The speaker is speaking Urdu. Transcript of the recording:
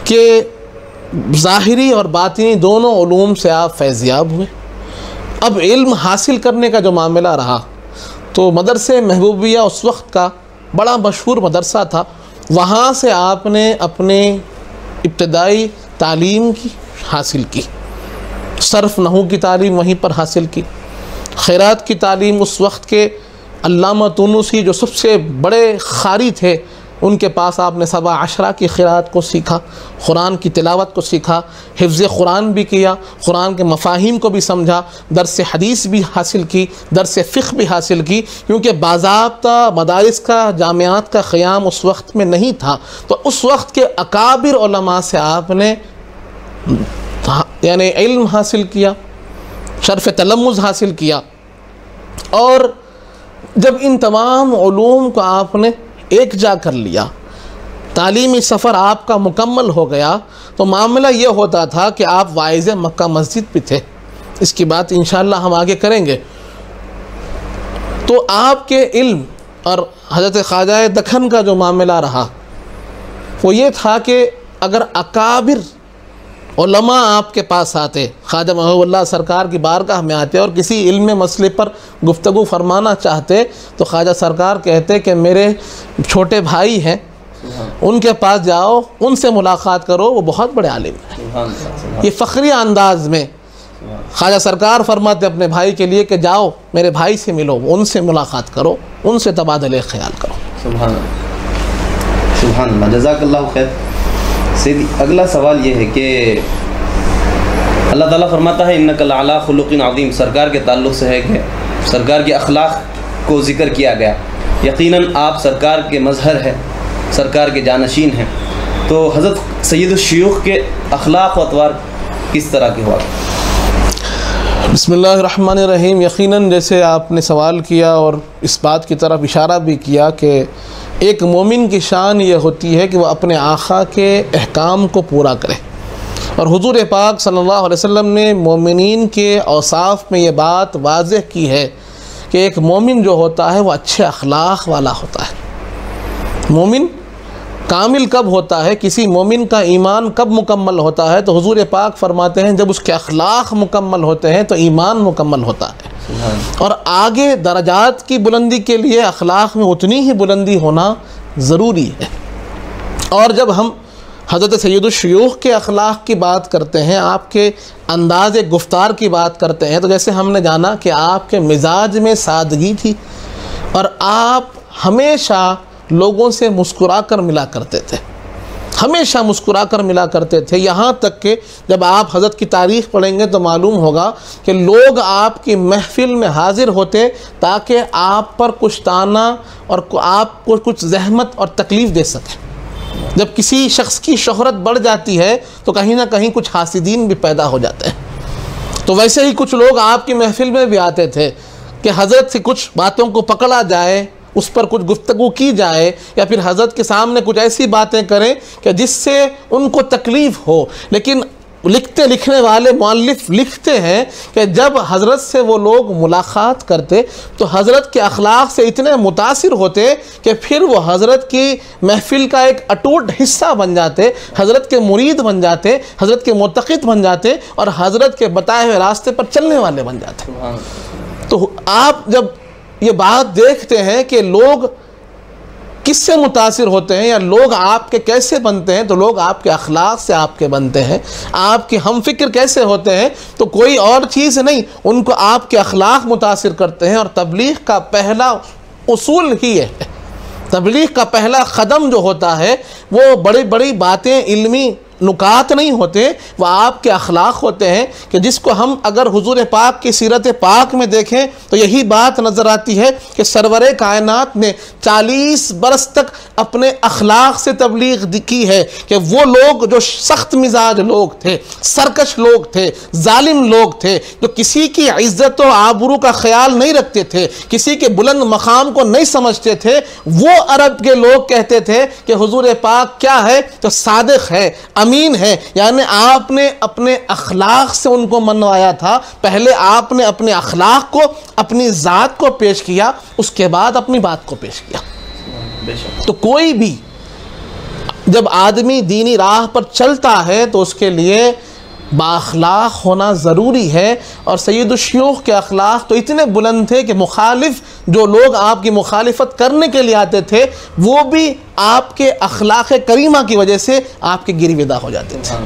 کہ ظاہری اور باطنی دونوں علوم سے آپ فیضیاب ہوئے۔ اب علم حاصل کرنے کا جو معاملہ رہا تو مدرسہ محبوبیہ اس وقت کا بڑا مشہور مدرسہ تھا، وہاں سے آپ نے اپنے ابتدائی تعلیم حاصل کی، صرف نحو کی تعلیم وہیں پر حاصل کی، خیرات کی تعلیم اس وقت کے علامہ تونسی جو سب سے بڑے قاری تھے ان کے پاس آپ نے 17 کی قرات کو سیکھا، قرآن کی تلاوت کو سیکھا، حفظ قرآن بھی کیا، قرآن کے مفاہیم کو بھی سمجھا، درس حدیث بھی حاصل کی، درس فقہ بھی حاصل کی، کیونکہ باضابطہ مدارس کا جامعات کا قیام اس وقت میں نہیں تھا، تو اس وقت کے اکابر علماء سے آپ نے یعنی علم حاصل کیا، شرف تلمذ حاصل کیا، اور جب ان تمام علوم کو آپ نے ایک جا کر لیا، تعلیمی سفر آپ کا مکمل ہو گیا، تو معاملہ یہ ہوتا تھا کہ آپ واعظ مکہ مسجد بھی تھے، اس کی بات انشاءاللہ ہم آگے کریں گے۔ تو آپ کے علم اور حضرت خواجہ دکن کا جو معاملہ رہا وہ یہ تھا کہ اگر اکابر علماء آپ کے پاس آتے، خواجہ محبوب اللہ سرکار کی بارگاہ میں آتے اور کسی علم مسئلے پر گفتگو فرمانا چاہتے تو خواجہ سرکار کہتے کہ میرے چھوٹے بھائی ہیں، ان کے پاس جاؤ، ان سے ملاقات کرو، وہ بہت بڑے عالم ہیں۔ یہ فخری انداز میں خواجہ سرکار فرماتے اپنے بھائی کے لیے کہ جاؤ میرے بھائی سے ملو، ان سے ملاقات کرو، ان سے تبادلہ خیال کرو۔ سبحان اللہ، سبحان اللہ، جزاک اللہ خیر۔ سیدھی اگلا سوال یہ ہے کہ اللہ تعالیٰ فرماتا ہے انک لعلی خلق عظیم، سرکار کے تعلق سے ہے کہ سرکار کے اخلاق کو ذکر کیا گیا، یقیناً آپ سرکار کے مظہر ہیں، سرکار کے جانشین ہیں، تو حضرت سید الشیوخ کے اخلاق و اطوار کس طرح کے ہوا؟ بسم اللہ الرحمن الرحیم۔ یقیناً جیسے آپ نے سوال کیا اور اس بات کی طرف اشارہ بھی کیا کہ ایک مومن کی شان یہ ہوتی ہے کہ وہ اپنے آقا کے احکام کو پورا کرے، اور حضور پاک صلی اللہ علیہ وسلم نے مومنین کے اوصاف میں یہ بات واضح کی ہے کہ ایک مومن جو ہوتا ہے وہ اچھے اخلاق والا ہوتا ہے۔ مومن کامل کب ہوتا ہے، کسی مومن کا ایمان کب مکمل ہوتا ہے، تو حضور پاک فرماتے ہیں جب اس کے اخلاق مکمل ہوتے ہیں تو ایمان مکمل ہوتا ہے۔ اور آگے درجات کی بلندی کے لیے اخلاق میں اتنی ہی بلندی ہونا ضروری ہے۔ اور جب ہم حضرت سید الشیوخ کے اخلاق کی بات کرتے ہیں، آپ کے انداز گفتار کی بات کرتے ہیں، تو جیسے ہم نے جانا کہ آپ کے مزاج میں سادگی تھی اور آپ ہمیشہ لوگوں سے مسکرا کر ملا کرتے تھے، ہمیشہ مسکرا کر ملا کرتے تھے، یہاں تک کہ جب آپ حضرت کی تاریخ پڑھیں گے تو معلوم ہوگا کہ لوگ آپ کی محفل میں حاضر ہوتے تاکہ آپ پر کچھ طعنہ اور آپ کو کچھ زحمت اور تکلیف دے سکیں۔ جب کسی شخص کی شہرت بڑھ جاتی ہے تو کہیں نہ کہیں کچھ حاسدین بھی پیدا ہو جاتے ہیں، تو ویسے ہی کچھ لوگ آپ کی محفل میں بھی آتے تھے کہ حضرت سے کچھ باتوں کو پکڑا جائے، اس پر کچھ گفتگو کی جائے، یا پھر حضرت کے سامنے کچھ ایسی باتیں کریں کہ جس سے ان کو تکلیف ہو۔ لیکن لکھنے والے مؤلف لکھتے ہیں کہ جب حضرت سے وہ لوگ ملاقات کرتے تو حضرت کے اخلاق سے اتنے متاثر ہوتے کہ پھر وہ حضرت کی محفل کا ایک اٹوٹ حصہ بن جاتے، حضرت کے مرید بن جاتے، حضرت کے معتقد بن جاتے، اور حضرت کے بتائے ہوئے راستے پر چلنے والے بن جاتے۔ تو آپ جب یہ بات دیکھتے ہیں کہ لوگ کس سے متاثر ہوتے ہیں یا لوگ آپ کے کیسے بنتے ہیں، تو لوگ آپ کے اخلاق سے آپ کے بنتے ہیں۔ آپ کے ہم فکر کیسے ہوتے ہیں تو کوئی اور چیز نہیں، ان کو آپ کے اخلاق متاثر کرتے ہیں۔ اور تبلیغ کا پہلا اصول ہی ہے، تبلیغ کا پہلا قدم جو ہوتا ہے وہ بڑی بڑی باتیں، علمی نکات نہیں ہوتے، وہ آپ کے اخلاق ہوتے ہیں کہ جس کو ہم اگر حضور پاک کی سیرت پاک میں دیکھیں تو یہی بات نظر آتی ہے کہ سرور کائنات نے 40 برس تک اپنے اخلاق سے تبلیغ کی ہے کہ وہ لوگ جو سخت مزاج لوگ تھے، سرکش لوگ تھے، ظالم لوگ تھے، جو کسی کی عزت و آبرو کا خیال نہیں رکھتے تھے، کسی کے بلند مقام کو نہیں سمجھتے تھے، وہ عرب کے لوگ کہتے تھے کہ حضور پاک کیا ہے تو صادق ہے، امین ہے۔ یعنی آپ نے اپنے اخلاق سے ان کو منوایا تھا، پہلے آپ نے اپنے اخلاق کو، اپنی ذات کو پیش کیا، اس کے بعد اپنی بات کو پیش کیا۔ تو کوئی بھی جب آدمی دینی راہ پر چلتا ہے تو اس کے لیے بااخلاق ہونا ضروری ہے، اور سید الشیوخ کے اخلاق تو اتنے بلند تھے کہ مخالف جو لوگ آپ کی مخالفت کرنے کے لیے آتے تھے وہ بھی آپ کے اخلاق کریمہ کی وجہ سے آپ کے گروی ادا ہو جاتے تھے۔